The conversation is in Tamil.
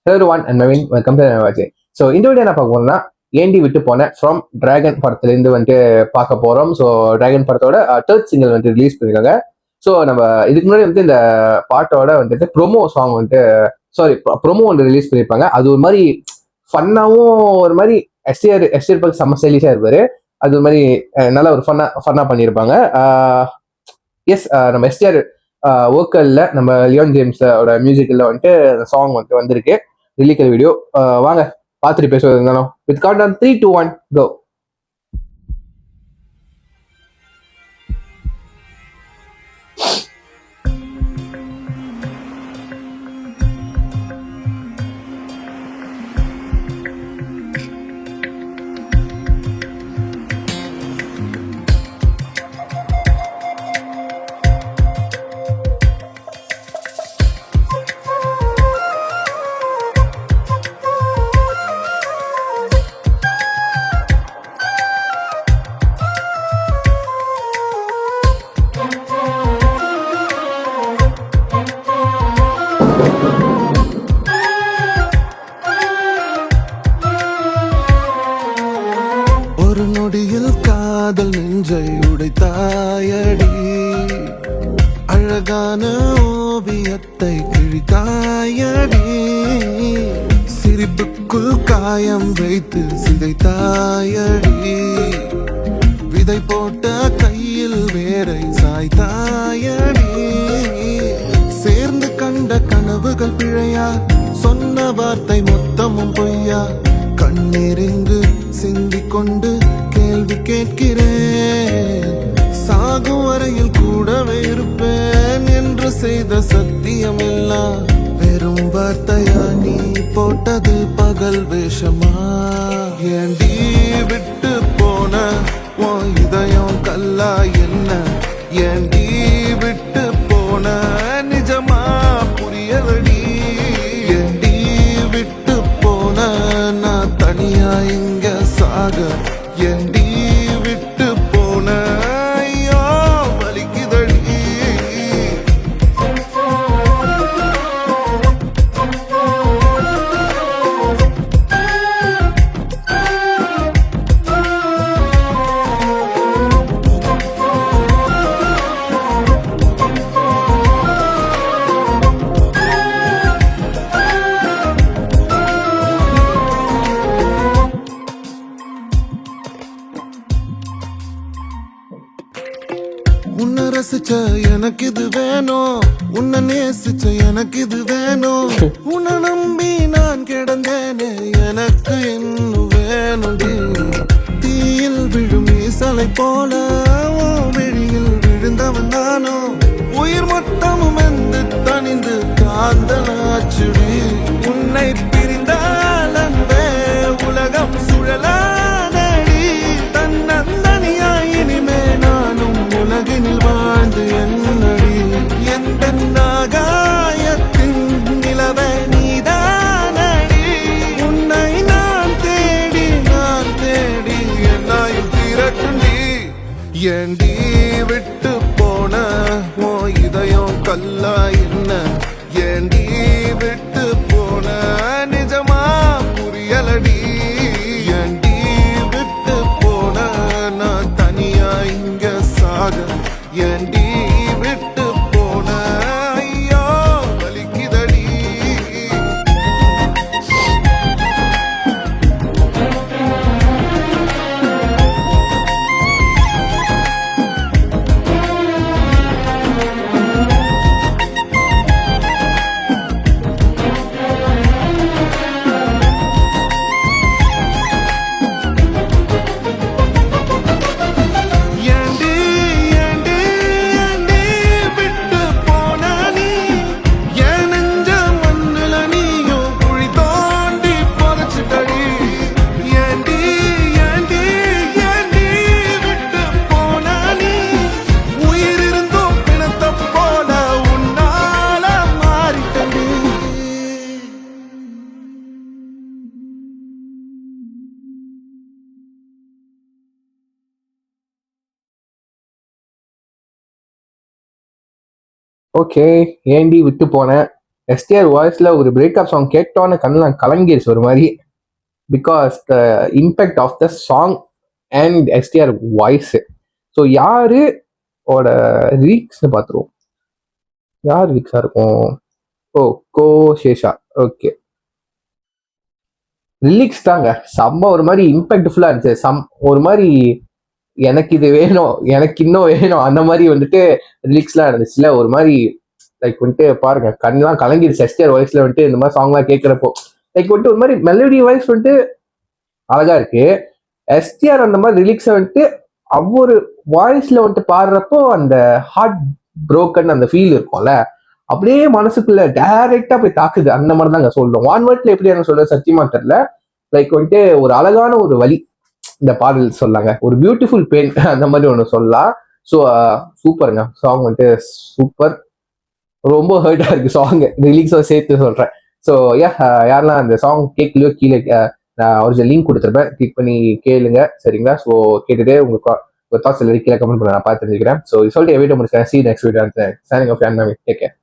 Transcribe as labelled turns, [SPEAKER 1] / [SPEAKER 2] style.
[SPEAKER 1] Hello everyone, and Naveen, welcome to Navaji. So இந்த வீடியோ என்ன பார்க்க போறோம்னா ஏண்டி விட்டு போன ஃப்ரம் டிராகன் படத்துலேருந்து வந்துட்டு பார்க்க போகிறோம். ஸோ டிராகன் படத்தோட தேர்ட் சிங்கிள் வந்துட்டு ரிலீஸ் பண்ணியிருக்காங்க. ஸோ நம்ம இதுக்கு முன்னாடி வந்து இந்த பாட்டோட வந்துட்டு ப்ரொமோ சாங் வந்துட்டு ப்ரொமோ ஒன்று ரிலீஸ் பண்ணியிருப்பாங்க. அது ஒரு மாதிரி ஃபன்னாகவும் ஒரு மாதிரி எஸ்டிஆர் பார்க்க செம்ம ஸ்டைலிஷாக இருப்பாரு. அது ஒரு மாதிரி நல்ல ஒரு ஃபன்னாக பண்ணியிருப்பாங்க. எஸ், நம்ம எஸ்டிஆர் வோக்கல்ல நம்ம லியோன் ஜேம்ஸோட மியூசிக்கில் வந்துட்டு சாங் வந்துட்டு வந்திருக்கு. ரிலீக்கல் வீடியோ வாங்க பார்த்துட்டு பேசுவது இருந்தாலும் வித் கவுண்ட் ஆன் 3, 2, 1 கோ.
[SPEAKER 2] ஒரு நொடியில் காதல் நெஞ்சை உடைத்தாயடி, அழகான ஓவியத்தை கிழித்தாயடி, சிரிப்புக்குள் காயம் வைத்து சிதைத்தாயடி, விதை போட்ட கையில் வேரை சாய்த்தாயடி, சேர்ந்து கண்ட கனவுகள் பிழையா, சொன்ன வார்த்தை மொத்தமும் பொய்யா, கண்ணீரிங்கு சிந்திக் கொண்டு கேள்வி கேட்கிறேன், சாகும் வரையில் கூடவே இருப்பேன் என்று செய்த சத்தியம் எல்லாம் வெறும் வார்த்தையா, நீ போட்டது பகல் வேஷமா, ஏண்டி விட்டு போன உன் இதயம் கல்லா என்ன, ஏண்டி விட்டு போன நிஜமா புரியலடி, ஏண்டி விட்டு போன நான் தனியா இங்க சாக, ஏண்டி விட்டு போன ஐயோ வலிக்குதடி. உன்னை ரசிச்ச எனக்கு இது வேணும், உன்னை நேசிச்ச எனக்கு இது வேணும், உன்னை நம்பி நான் கிடந்தேனே எனக்கு இன்னும் வேணுடி, தீயில் விழும் ஈசலை போல விழியில் விழுந்தவன் நானோ, உயிர் மொத்தமும் வந்து தனிந்து காந்தலாச்சுடி, உன்னை பிரிந்தால் அன்பே உலகம் சுழலானடி, தன்னந்தனியாய் இனிமே நானும் உலகினில் வாழ்ந்து என்னடி, எந்த நாகாயத்தின் நிலவை நீதானடி, உன்னை நான் தேடி என்னாயும் திரட்டுண்டி, ஏண்டி விட்டு போன ஓ இதயம் கல்லா என்ன, ஏண்டி விட்டு போன நிஜமா புரியலடி, ஏண்டி விட்டு போன நான் தனியா இங்க சாக, ஏண்டி விட்டு போன ஐயோ வலிக்குதடி. ஏண்டி ஏண்டி ஏண்டி விட்டு போன நீ, என் நெஞ்ச மண்ணுல நீயும் குழி தோண்டி புதைச்சிட்டடி, ஏண்டி ஏண்டி ஏண்டி விட்டு போன நீ, உயிர் இருந்தும் பிணத்த போல உன்னால மாறிட்டடி.
[SPEAKER 1] ஓகே, ஏண்டி விட்டு போன எஸ்டிஆர் வாய்ஸ்ல ஒரு பிரேக்கப் சாங் கேட்டோன்னு கண்ணெல்லாம் கலங்கிருச்சு ஒரு மாதிரி. Because the impact of the song and STR voice. So யாரு ஓட லிரிக்ஸ்னு பார்த்துருவோம். யார் லிரிக்ஸா இருக்கும்? Oh, Ko Sesha. Okay, lyrics தாங்க செம்ம ஒரு மாதிரி இம்பாக்ட்ஃபுல்லா இருந்துச்சு. ஒரு மாதிரி எனக்கு இது வேணும், எனக்கு இன்னும் வேணும், அந்த மாதிரி வந்துட்டு லிரிக்ஸ்லாம் இருந்துச்சுல. ஒரு மாதிரி லைக் வந்துட்டு பாருங்க, கண்ணெல்லாம் கலங்கிடுச்சு எஸ்டிஆர் வாய்ஸ்ல வந்துட்டு இந்த மாதிரி சாங்லாம் கேட்கிறப்போ. லைக் வந்துட்டு ஒரு மாதிரி மெலடி வாய்ஸ் வந்துட்டு அழகா இருக்கு. எஸ்டிஆர் அந்த மாதிரி லிரிக்ஸை வந்துட்டு ஒவ்வொரு வாய்ஸ்ல வந்துட்டு பாடுறப்போ அந்த ஹார்ட் புரோக்கன் அந்த ஃபீல் இருக்கும்ல, அப்படியே மனசுக்குள்ள டைரக்டா போய் தாக்குது. அந்த மாதிரி தாங்க சொல்றோம். ஒன் வேர்ட்ல எப்படி எனக்கு சொல்ற சத்தியமா தெரியல. லைக் வந்துட்டு ஒரு அழகான ஒரு வழி இந்த பாடல் சொல்லாங்க, ஒரு பியூட்டிஃபுல் பெயின் அந்த மாதிரி ஒன்று சொல்லலாம். ஸோ சூப்பருங்க சாங் வந்துட்டு சூப்பர். ரொம்ப ஹர்ட்டா இருக்கு சாங், ரிலீக்ஸோ சேர்த்து சொல்றேன். ஸோ யாரெல்லாம் அந்த சாங் கேட்கலையோ கீழே நான் ஒரு லிங்க் கொடுத்துருப்பேன், கிளிக் பண்ணி கேளுங்க சரிங்களா. ஸோ கேட்டுட்டு உங்க தாட்ஸ் எல்லாரும் கீழே கமெண்ட் பண்ண நான் பார்த்து தெரிஞ்சுக்கிறேன். ஸோ சொல்லிட்டு வீடியோ முடிச்சேன். C next video. Signing off. Take care.